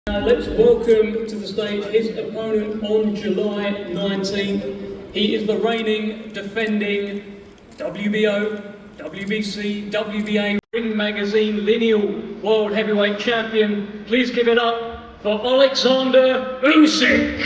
Let's welcome to the stage his opponent on July 19th. He is the reigning, defending WBO, WBC, WBA, Ring Magazine Lineal World Heavyweight Champion. Please give it up for Alexander Usyk.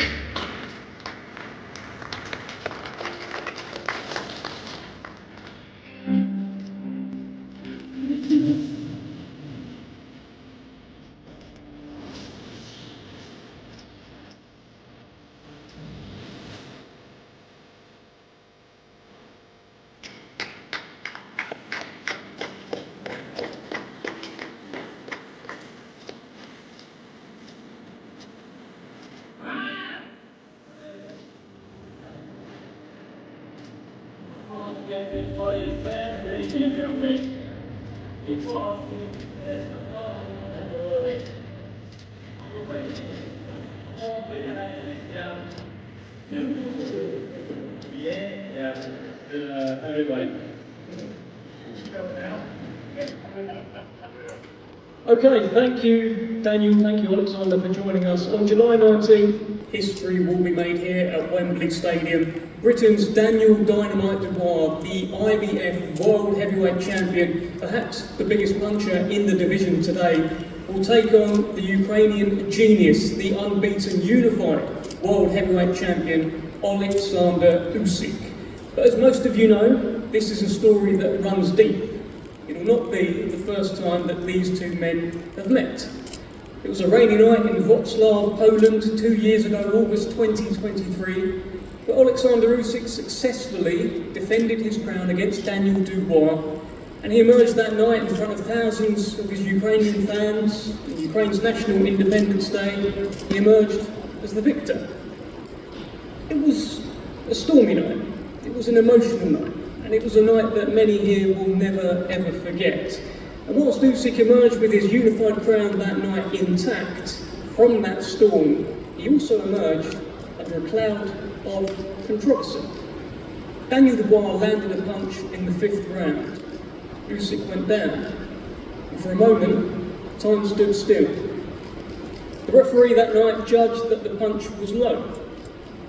Okay, thank you Daniel, thank you Alexander for joining us. On July 19th, history will be made here at Wembley Stadium. Britain's Daniel Dynamite Dubois, the IBF World Heavyweight Champion, perhaps the biggest puncher in the division today, will take on the Ukrainian genius, the unbeaten unified World Heavyweight Champion, Alexander Usyk. But as most of you know, this is a story that runs deep. It will not be the first time that these two men have met. It was a rainy night in Wrocław, Poland, 2 years ago, August 2023, but Alexander Usyk successfully defended his crown against Daniel Dubois, and he emerged that night in front of thousands of his Ukrainian fans on Ukraine's National Independence Day. He emerged as the victor. It was a stormy night, it was an emotional night, and it was a night that many here will never ever forget. And whilst Usyk emerged with his unified crown that night intact from that storm, he also emerged under a cloud of controversy. Daniel Dubois landed a punch in the 5th round. Usyk went down, and for a moment, time stood still. The referee that night judged that the punch was low,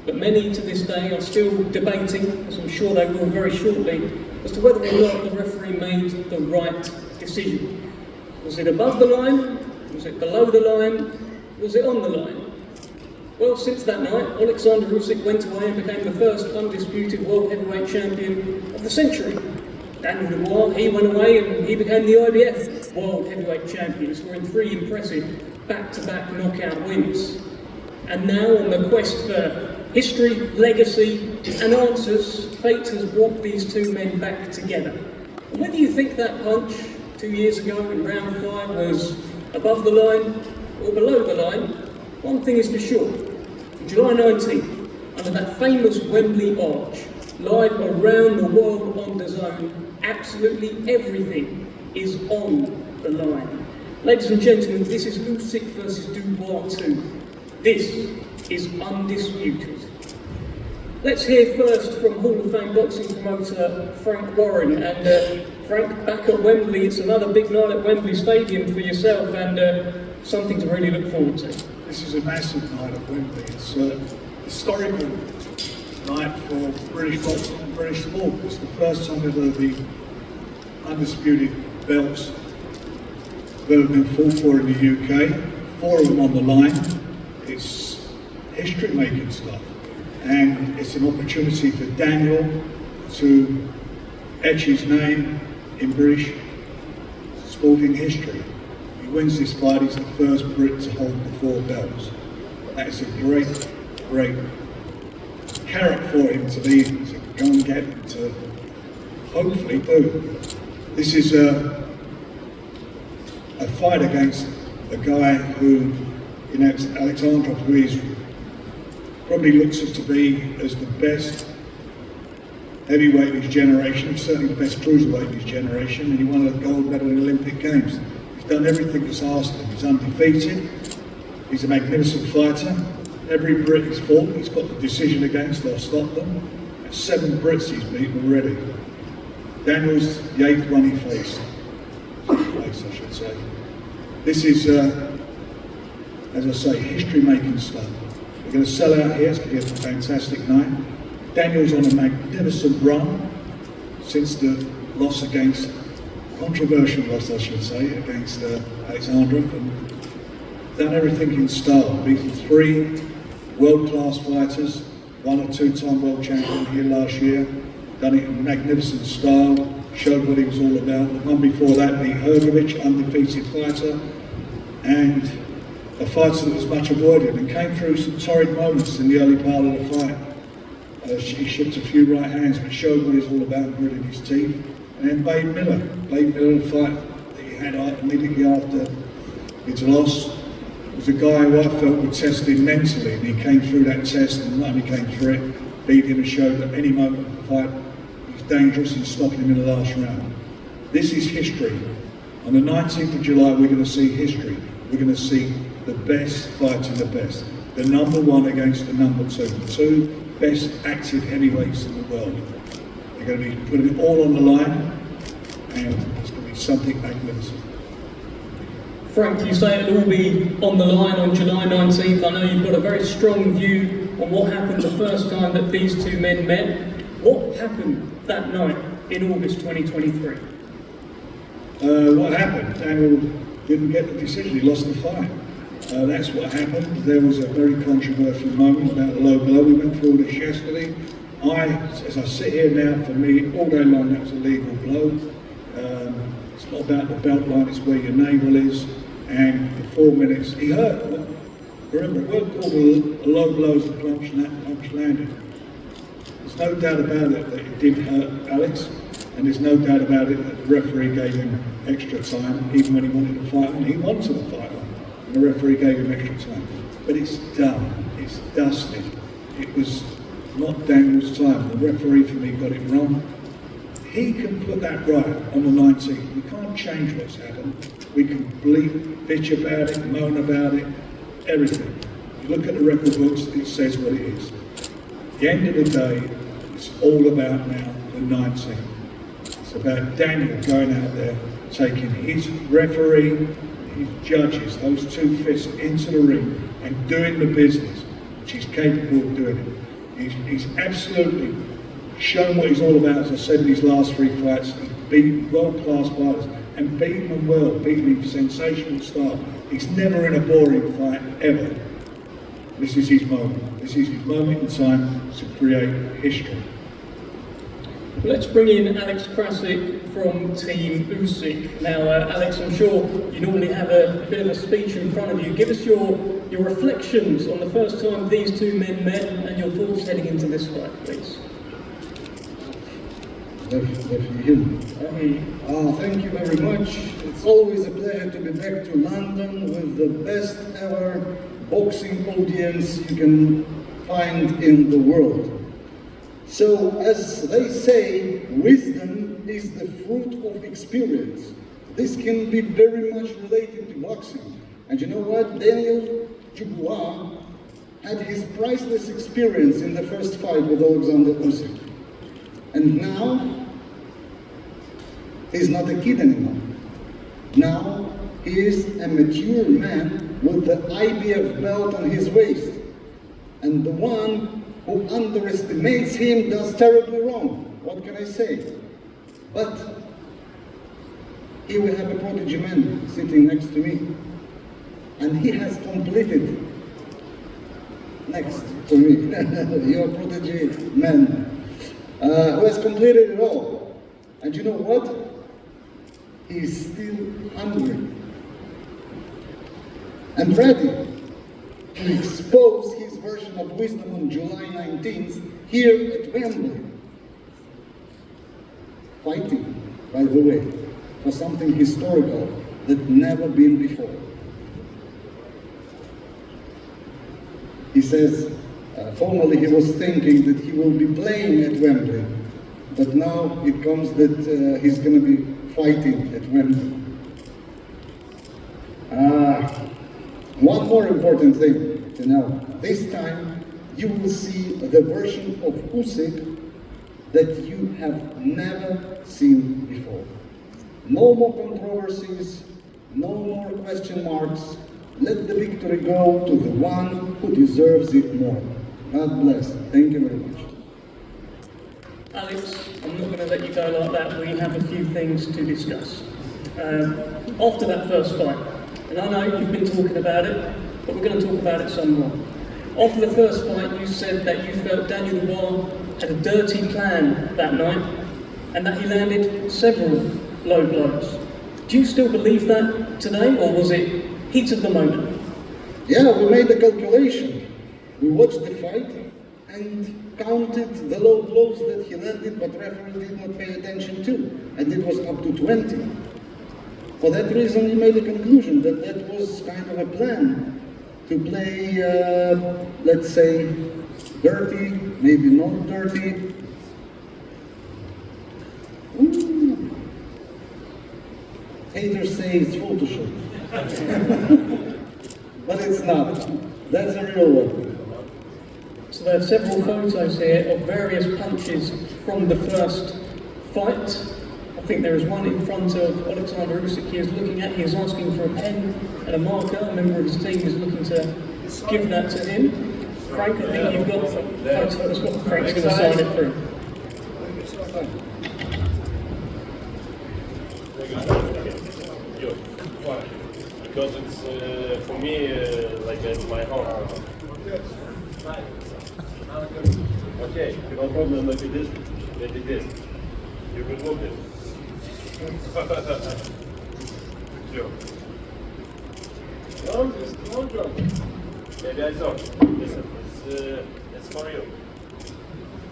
but many to this day are still debating, as I'm sure they will very shortly, as to whether or not the referee made the right decision. Was it above the line? Was it below the line? Was it on the line? Well, since that night, Alexander Usyk went away and became the first undisputed World Heavyweight Champion of the century. Daniel Dubois, he went away and he became the IBF World Heavyweight Champion, scoring 3 impressive back-to-back knockout wins. And now, on the quest for history, legacy and answers, fate has brought these two men back together. And whether you think that punch 2 years ago in round 5 was above the line or below the line, one thing is for sure. On July 19th, under that famous Wembley arch, live around the world on DAZN, absolutely everything is on the line. Ladies and gentlemen, this is Usyk versus Dubois 2. This is undisputed. Let's hear first from Hall of Fame boxing promoter Frank Warren. And Frank, back at Wembley, it's another big night at Wembley Stadium for yourself, and something to really look forward to. This is a massive night at Wembley. It's a historical night for British boxing and British sport. It's the first time ever the undisputed belts that have been fought for in the UK. 4 of them on the line. It's history-making stuff, and it's an opportunity for Daniel to etch his name in British sporting history. He wins this fight, he's the first Brit to hold the 4 belts. That is a great, great carrot for him to be, to go and get, to hopefully do. This is a fight against a guy who, Alexandrov, who is probably looks to be as the best heavyweight in his generation, certainly the best cruiserweight in his generation, and he won a gold medal in the Olympic Games. He's done everything that's asked of him. He's undefeated, he's a magnificent fighter. Every Brit he's fought, he's got the decision against or stopped them. 7 Brits he's beaten already. Daniel's the 8th one he faced. I should say. This is as I say, history-making stuff. We're going to sell out here. It's going to be a fantastic night. Daniel's on a magnificent run since the loss against, controversial loss I should say, against Alexandra, and done everything in style. Beaten 3 world-class fighters, 1 or 2-time world champion here last year, done it in magnificent style, showed what he was all about. The one before that beat Hrgovic, undefeated fighter, and a fighter that was much avoided and came through some torrid moments in the early part of the fight. He shipped a few right hands, but showed what he's all about and gritted his teeth. And then Bade Miller, the fight that he had immediately after his loss, was a guy who I felt would test him mentally, and he came through that test and not only came through it, beat him and showed that any moment of the fight he's dangerous and stopping him in the last round. This is history. On the 19th of July we're going to see history. We're going to see the best fighting the best. The number 1 against the number 2. The 2 best active heavyweights in the world. They're going to be putting it all on the line, and it's going to be something magnificent. Frank, you say it'll all be on the line on July 19th. I know you've got a very strong view on what happened the first time that these two men met. What happened that night in August 2023? What happened? Daniel didn't get the decision, he lost the fight. That's what happened. There was a very controversial moment about the low blow. We went through all this yesterday. As I sit here now, for me, all day long, that was a legal blow. It's not about the belt line, it's where your navel is. And for 4 minutes, he hurt. Remember, it weren't called a low blow as the punch landed. There's no doubt about it that it did hurt Alex, and there's no doubt about it that the referee gave him extra time, even when he wanted to fight on. He wanted to fight on, and the referee gave him extra time. But it's done, it's dusted. It was not Daniel's time. The referee for me got it wrong. He can put that right on the 19th. We can't change what's happened. We can bitch about it, moan about it, everything. You look at the record books, it says what it is. At the end of the day, it's all about now the 19th. It's about Daniel going out there, taking his referee, his judges, those 2 fists into the ring and doing the business, which he's capable of doing it. He's absolutely shown what he's all about, as I said in his last 3 fights. He's beaten world-class fighters and beaten them well, beaten in sensational style. He's never in a boring fight, ever. This is his moment. This is his moment in time to create history. Let's bring in Alex Krasik from Team Usyk. Now, Alex, I'm sure you normally have a bit of a speech in front of you. Give us your reflections on the first time these 2 men met and your thoughts heading into this fight, please. Thank you very much. It's always a pleasure to be back to London with the best ever boxing audience you can find in the world. So, as they say, wisdom is the fruit of experience. This can be very much related to boxing. And you know what? Daniel Dubois had his priceless experience in the first fight with Alexander Usyk. And now, he's not a kid anymore. Now, he is a mature man with the IBF belt on his waist. And the one who underestimates him does terribly wrong. What can I say? But here we have a prodigy man sitting next to me. And he has completed, next to me, your prodigy man, who has completed it all. And you know what? He's still hungry and ready to expose his version of wisdom on July 19th here at Wembley. Fighting, by the way, for something historical that never been before. He says, formerly he was thinking that he will be playing at Wembley, but now it comes that he's going to be fighting at Wembley. One more important thing to know. This time you will see the version of Usyk that you have never seen before. No more controversies, no more question marks, Let the victory go to the one who deserves it more. God bless. Thank you very much. Alex, I'm not going to let you go like that. We have a few things to discuss. After that first fight, and I know you've been talking about it, but we're going to talk about it some more. After the first fight, you said that you felt Daniel Dubois had a dirty plan that night, and that he landed several low blows. Do you still believe that today, or was it heat of the moment? Yeah, we made a calculation. We watched the fight and counted the low blows that he landed, but referee did not pay attention to, and it was up to 20. For that reason, we made a conclusion that that was kind of a plan to play, let's say, dirty, maybe not dirty. Ooh. Haters say it's Photoshop. But it's not. That's a real one. So there are several photos here of various punches from the first fight. I think there is one in front of Alexander Usyk he is looking at. He is asking for a pen and a marker. A member of his team is looking to give that to him. Frank, I think you've got some photos. Frank's going to sign it through. Because it's for me like it's my home. Okay, no problem. Maybe this, maybe this. You can move it. Sure. No, just no problem. Maybe I saw. Listen, it's for you.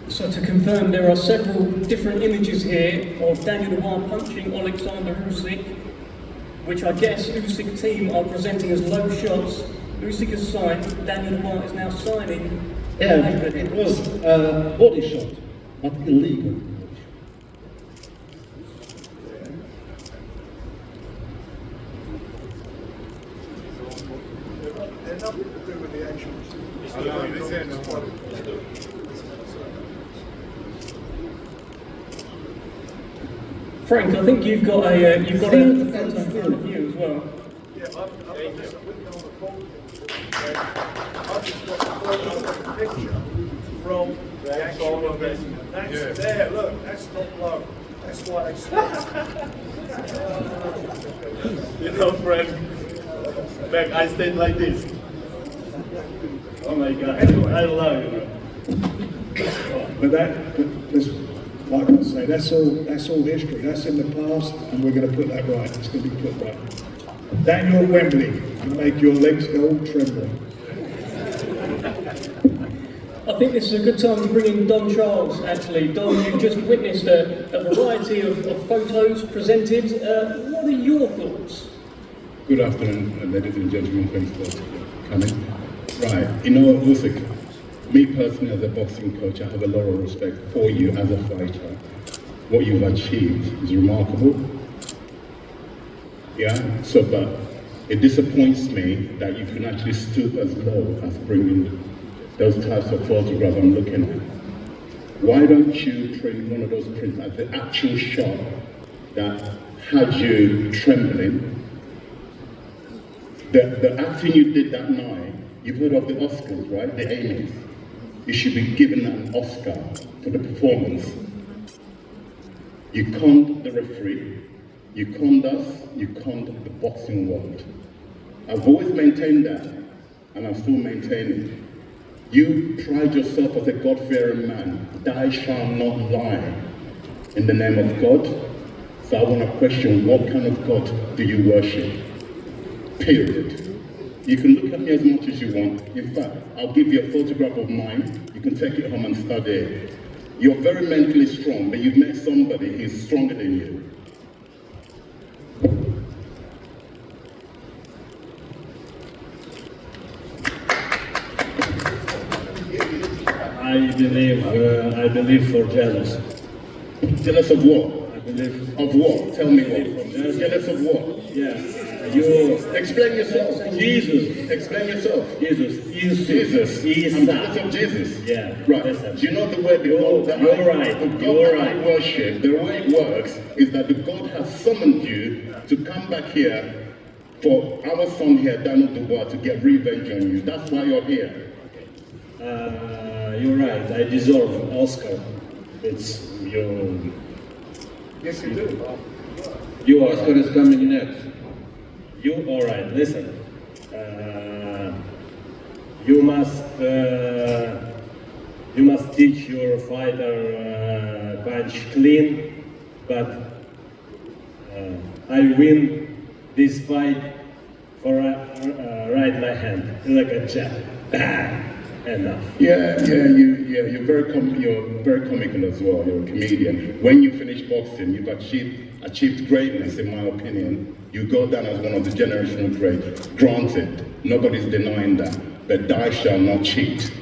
So to confirm, there are several different images here of Daniel Dubois punching Alexander Usyk, which I guess Usyk team are presenting as low shots. Usyk has signed, Daniel Dubois is now signing. Yeah, it was a body shot, but illegal. They're nothing to do with the actions. Frank, I think you've got a photo in front of you as well. Yeah, I'm just looking on the phone. I've just got the picture from the actual event. That's there, look, that's not low. That's why I said. You know, friend. Back, I stayed like this. Oh my God, I love you. But that's like I say, that's all history. That's in the past, and we're going to put that right. It's going to be put right. Daniel Wembley, you make your legs go trembling. I think this is a good time to bring in Don Charles, actually. Don, you've just witnessed a variety of photos presented. What are your thoughts? Good afternoon, ladies and gentlemen. Thanks for coming. Right, you know, Usyk, me personally as a boxing coach, I have a lot of respect for you as a fighter. What you've achieved is remarkable. Yeah, so but it disappoints me that you can actually stoop as low as bringing those types of photographs I'm looking at. Why don't you train one of those prints as the actual shot that had you trembling? The acting you did that night, you've heard of the Oscars, right? The Emmys. You should be given an Oscar for the performance. You conned the referee, you conned us, you conned the boxing world. I've always maintained that, and I'm still maintaining it. You pride yourself as a God-fearing man. Thou shalt not lie in the name of God. So I want to question, what kind of God do you worship? Period. You can look at me as much as you want. In fact, I'll give you a photograph of mine. You can take it home and study it. You're very mentally strong, but you've met somebody who's stronger than you. I believe for jealous. Jealous of what? I believe. Of what? Tell me what. Jealous of what? Yeah. You. Explain yourself. Jesus. Explain yourself. Jesus. Jesus. I'm jealous of Jesus. Yeah. Right. Listen. Do you know the way the God that You're right. the God You're that I right. worship, the way it works is that the God has summoned you to come back here for our son here, Daniel Dubois, to get revenge on you. That's why you're here. You're right. I deserve Oscar. It's you. Yes, you do. You are. Oscar is coming next. You all right? Listen. You must teach your fighter punch clean, but I win this fight for right my hand like a jab. Enough. You're very comical as well. You're a comedian. When you finish boxing, you've achieved greatness, in my opinion. You go down as one of the generational greats. Granted, nobody's denying that, but die shall not cheat.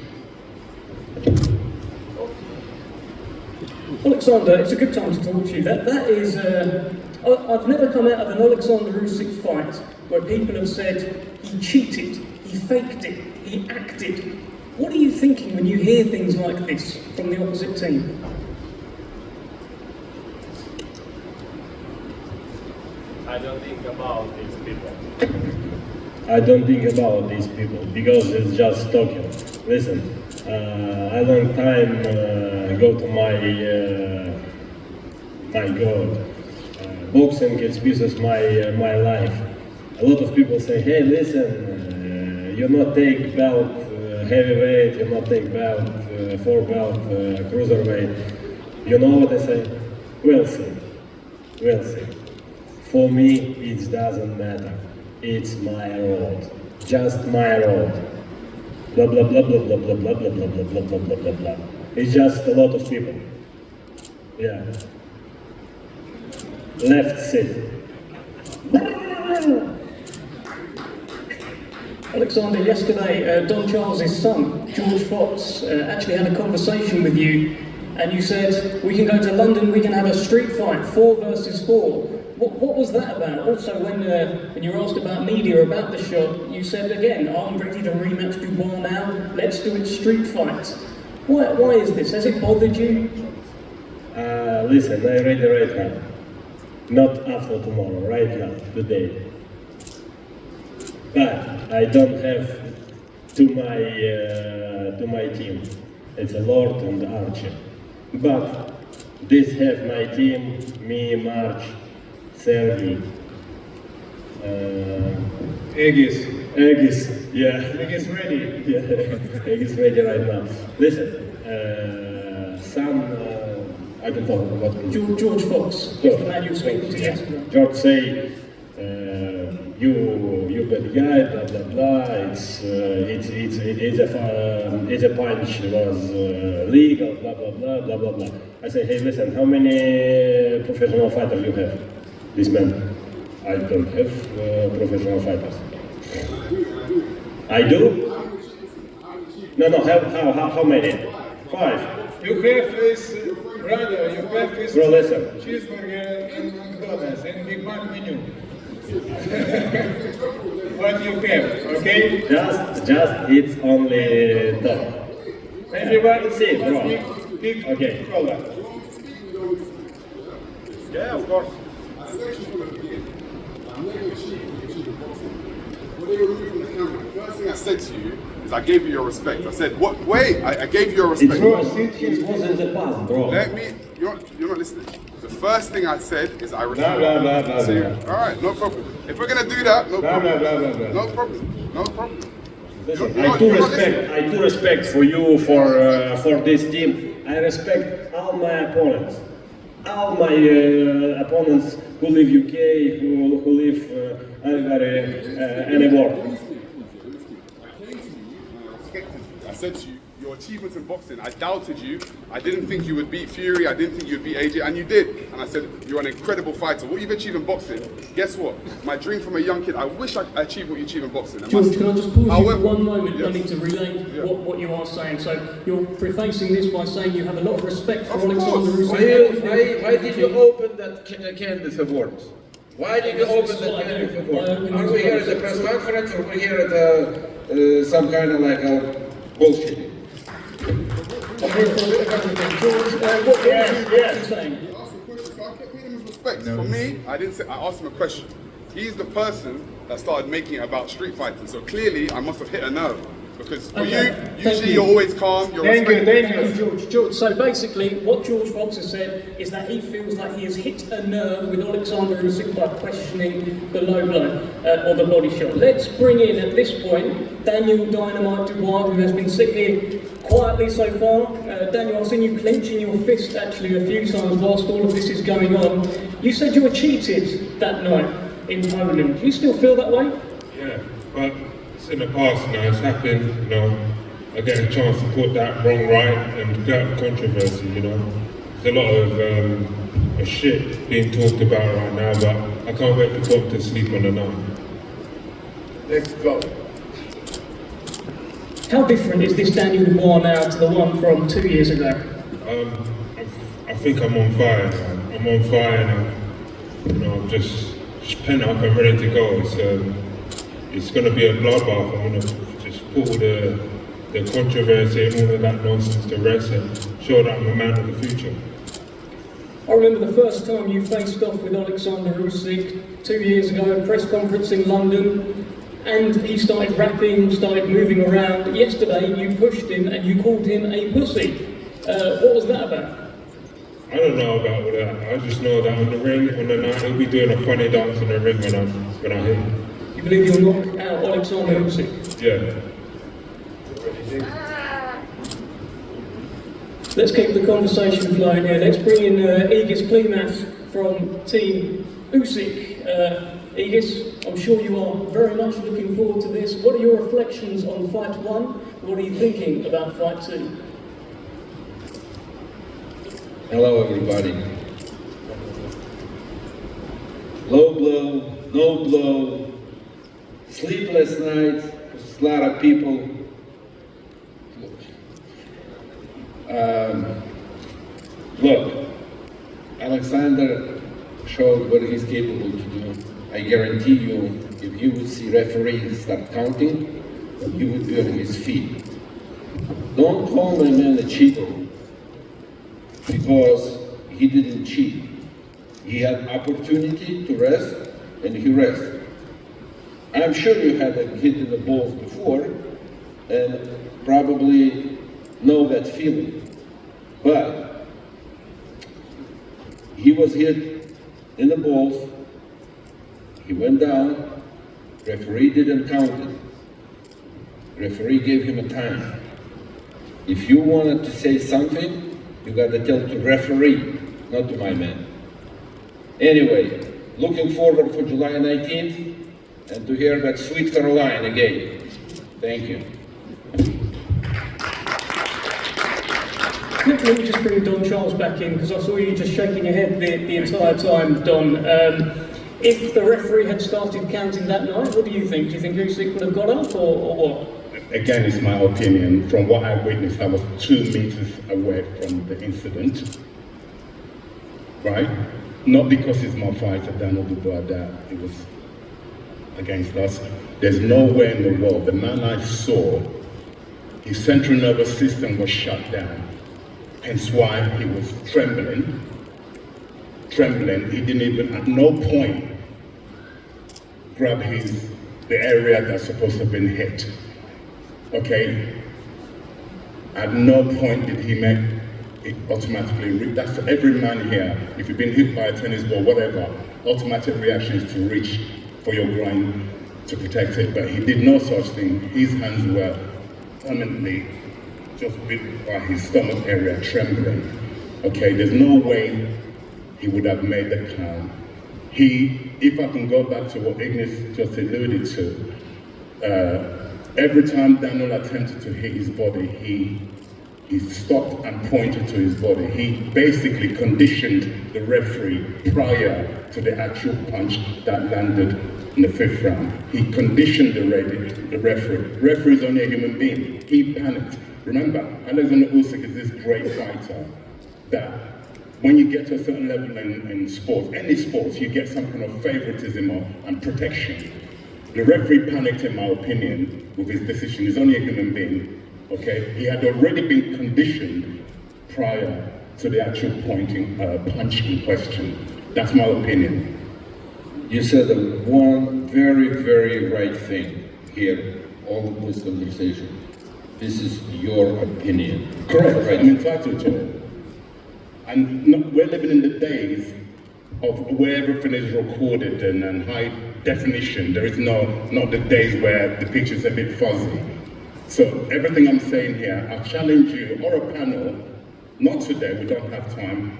Alexander, it's a good time to talk to you. That is, I've never come out of an Alexander Usyk fight where people have said he cheated, he faked it, he acted. What are you thinking when you hear things like this from the opposite team? I don't think about these people. I don't think about these people because it's just talking. Listen, I long time go to my God. Boxing excuses my life. A lot of people say, hey, listen, you not take belt heavyweight, you not take belt 4 belt cruiserweight. You know what I say? We'll see. We'll see. For me, it doesn't matter. It's my road. Just my road. Blah blah blah blah blah blah blah blah blah blah blah blah blah blah blah. It's just a lot of people. Yeah. Left sit. Alexander, yesterday, Don Charles's son, George Fox, actually had a conversation with you, and you said, we can go to London, we can have a street fight, 4 versus 4. What was that about? Also, when you were asked about media, about the shot, you said again, I'm ready to rematch Dubois now, let's do it street fight. Why is this? Has it bothered you? Listen, I'm ready right now. Not after tomorrow, right now, today. But I don't have to my team. It's a Lord and Archer. But this have my team, me, March, Sergey, Egis, yeah. Egis ready. Yeah, Egis ready right now. Listen, I don't know what. George Fox, is the man you were speaking to yesterday. George say, you bad guy, blah blah blah. It's a punch was legal, blah blah blah blah blah blah. I say, hey, listen, how many professional fighters you have? This man, I don't have professional fighters. I do? No. How many? 5. You have his brother, you have his Bro, listen. cheeseburger in McDonald's and Big Mac menu. What you have, okay? Just it's only top. Everybody see, bro. Big Okay. cola. Yeah, of course. When they were moving the camera, the first thing I said to you is I gave you your respect. I said, what? Wait, I gave you your respect. It was in the past, bro. Let me, you're not listening. The first thing I said is I respect. Blah, blah, blah, blah, blah. All right, no problem. If we're going to do that, no Blah, problem. blah, blah, blah, blah. No problem. No problem. Listen, You're I not do respect for you for this team. I respect all my opponents. All my opponents who live UK, who live anywhere. I said to you, your achievements in boxing, I doubted you. I didn't think you would beat Fury. I didn't think you would beat AJ, and you did. And I said, you're an incredible fighter. What you've achieved in boxing, guess what? My dream from a young kid, I wish I achieved what you achieved in boxing. And George, can I just pause you However- for one moment? Yes. I need to relay what you are saying. So you're prefacing this by saying you have a lot of respect for Of Alexander course. Usyk. Why did you open that Candice Awards? Why did you open that Candice Awards? Are we here at the press conference or are we here at some kind of like bullshit? I'm here for everything. George, what are you saying? Ask a question, so I kept paying him his respect. For me, I didn't say, I asked him a question. He's the person that started making it about street fighting. So clearly, I must have hit a nerve. Because for Okay, you, thank usually you. you're always calm, you're respectful. Thank you, George. So basically, what George Fox has said is that he feels like he has hit a nerve with Alexander Usyk by questioning the low blow or the body shot. Let's bring in, at this point, Daniel Dynamite Dubois, who has been sitting here quietly so far. Daniel, I've seen you clenching your fist actually a few times whilst all of this is going on. You said you were cheated that night in Poland. Do you still feel that way? Yeah, but it's in the past now, it's happened, you know. I get a chance to put that wrong right and get out of controversy, you know. There's a lot of shit being talked about right now, but I can't wait to put to sleep on the night. Let's go. How different is this Daniel Dubois now to the one from 2 years ago? I think I'm on fire, man. I'm on fire now. You know, I'm just pent up and ready to go. It's going to be a bloodbath. I'm going to just put all the controversy and all of that nonsense to rest and show that I'm a man of the future. I remember the first time you faced off with Alexander Usyk 2 years ago, a press conference in London, and he started rapping, started moving around. Yesterday you pushed him and you called him a pussy. What was that about? I don't know about all that. I just know that on the ring, on the night, he'll be doing a funny dance on the ring when I hit him. You believe you'll knock out Alexander Usyk? Yeah. Let's keep the conversation flowing here. Let's bring in Aegis Klimas from Team Usyk. Aegis, I'm sure you are very much looking forward to this. What are your reflections on Fight 1? What are you thinking about Fight 2? Hello everybody. Low blow, no blow, sleepless nights, a lot of people. Look, Alexander showed what he's capable to do. I guarantee you, if you would see referees start counting, he would be on his feet. Don't call my man a cheater, because he didn't cheat. He had opportunity to rest, and he rested. I'm sure you had a hit in the balls before, and probably know that feeling. But he was hit in the balls, he went down, referee didn't count it. Referee gave him a time. If you wanted to say something, you got to tell to referee, not to my man. Anyway, looking forward for July 19th and to hear that sweet Caroline again. Thank you. Let me just bring Don Charles back in, because I saw you just shaking your head the entire time, Don. If the referee had started counting that night, what do you think? Do you think Usyk would have got up, or what? Again, it's my opinion. From what I witnessed, I was 2 meters away from the incident. Right? Not because it's my fighter, Daniel Dubois, that it was against us. There's nowhere in the world. The man I saw, his central nervous system was shut down. Hence why he was trembling. He didn't even, at no point, grab the area that's supposed to have been hit. Okay? At no point did he make it automatically, that's for every man here. If you've been hit by a tennis ball, whatever, automatic reaction is to reach for your groin to protect it. But he did no such thing. His hands were permanently just by his stomach area trembling. Okay, there's no way he would have made the count. If I can go back to what Ignis just alluded to, every time Daniel attempted to hit his body, he stopped and pointed to his body. He basically conditioned the referee prior to the actual punch that landed in the 5th round. He conditioned the referee. Referee's only a human being. He panicked. Remember, Alexander Usyk is this great fighter that when you get to a certain level in sports, any sports, you get some kind of favoritism and protection. The referee panicked, in my opinion, with his decision. He's only a human being, okay? He had already been conditioned prior to the actual punch in question. That's my opinion. You said one very, very right thing here, all of this conversation. This is your opinion. Correct, Right. I'm entitled to it. And we're living in the days of where everything is recorded and high definition. There is not the days where the picture's a bit fuzzy. So everything I'm saying here, I challenge you or a panel, not today, we don't have time,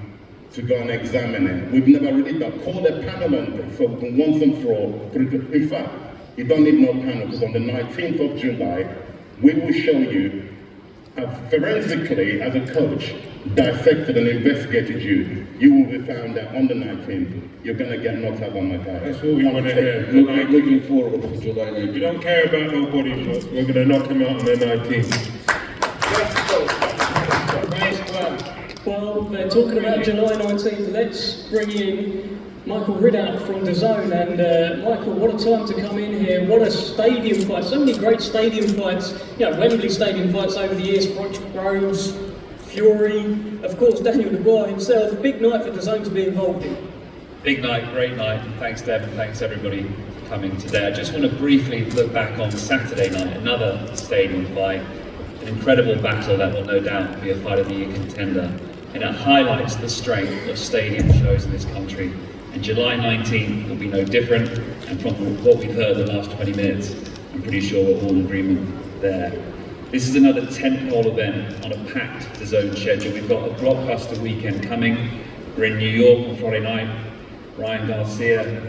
to go and examine it. We've never really done. Call a panel on this, so once and for all. In fact, you don't need no panel, because on the 19th of July, we will show you, forensically, as a coach, dissected and investigated you. You will be found that on the 19th, you're going to get knocked out on my guy. That's what we want to hear. Looking forward to July 19th. We don't care about nobody, but we're going to knock him out on the 19th. Well, they're talking about July 19th. Let's bring in Michael Ridout from DAZN. And Michael, what a time to come in here. What a stadium fight. So many great stadium fights. You know, Wembley stadium fights over the years. Rose, Fury, of course, Daniel Dubois himself. Big night for DAZN to be involved in. Big night, great night. Thanks, Deb, and thanks everybody for coming today. I just want to briefly look back on Saturday night, another stadium fight, an incredible battle that will no doubt be a Fight of the Year contender. And it highlights the strength of stadium shows in this country. And July 19th will be no different. And from what we've heard the last 20 minutes, I'm pretty sure we're all in agreement there. This is another tentpole event on a packed DAZN schedule. We've got a blockbuster weekend coming. We're in New York on Friday night. Ryan Garcia,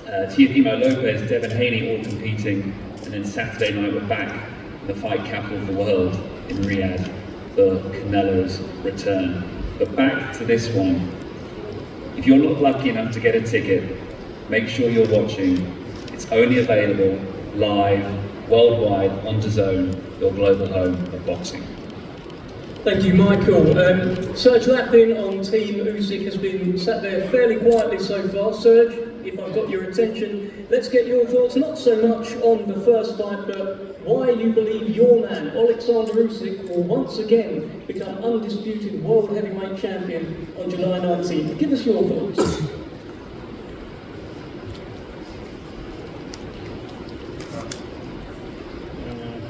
Teofimo Lopez, Devin Haney all competing. And then Saturday night we're back in the fight capital of the world in Riyadh for Canelo's return. But back to this one. If you're not lucky enough to get a ticket, make sure you're watching. It's only available live, worldwide, on DAZN, your global home of boxing. Thank you, Michael. Serge Lapin on Team Usyk has been sat there fairly quietly so far. Serge, if I've got your attention, let's get your thoughts, not so much on the first fight, but why you believe your man, Alexander Usyk, will once again become undisputed world heavyweight champion on July 19th. Give us your thoughts.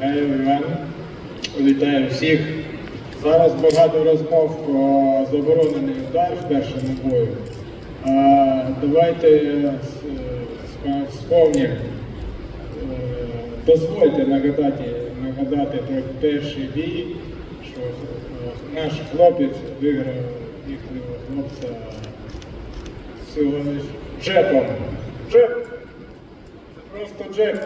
Hi everyone. Вітаю всіх. Зараз багато розмов про заборонений удар в першому бою. Давайте сповнім. Дозвольте нагадати про перший бій, що наш хлопець виграв їхнього хлопця всього лиш джебом. Джеб! Просто джеб.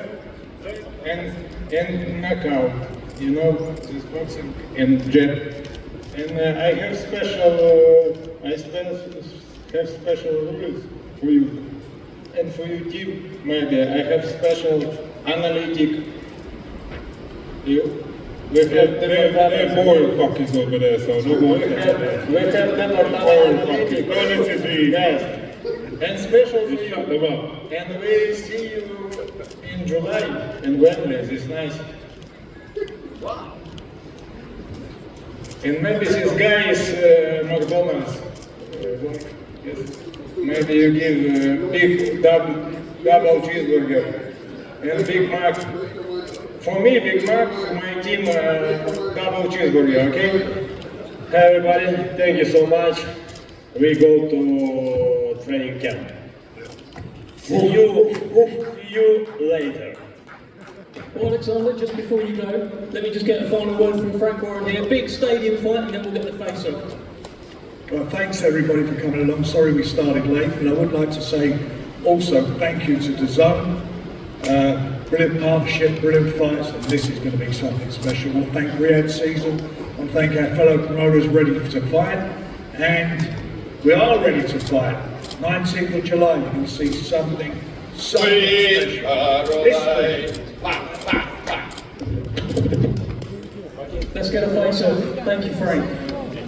And knockout. You know, this boxing and jab. And I have special rules for you. And for you team, maybe I have special analytic. We have They're boring fuckers over there, so no more. we have analytic. Yes. And special for you. Shut them up. And we see you in July in Wembley. It's nice. Wow. And maybe this guy is McDonald's. Yes. Maybe you give big double cheeseburger and Big Mac. For me, Big Mac. For my team, double cheeseburger. Okay. Hi everybody, thank you so much. We go to training camp. See you later. Well, Alexander, just before you go, let me just get a final word from Frank Warren here. Big stadium fight, and then we'll get the face-off. Well, thanks everybody for coming along. Sorry we started late, but I would like to say also thank you to DAZN. Brilliant partnership, brilliant fights, and this is going to be something special. I want to thank Riyadh Season, I want to thank our fellow promoters ready to fight, and we are ready to fight. 19th of July, you're going to see something special. Let's get a face-off. Thank you, Frank.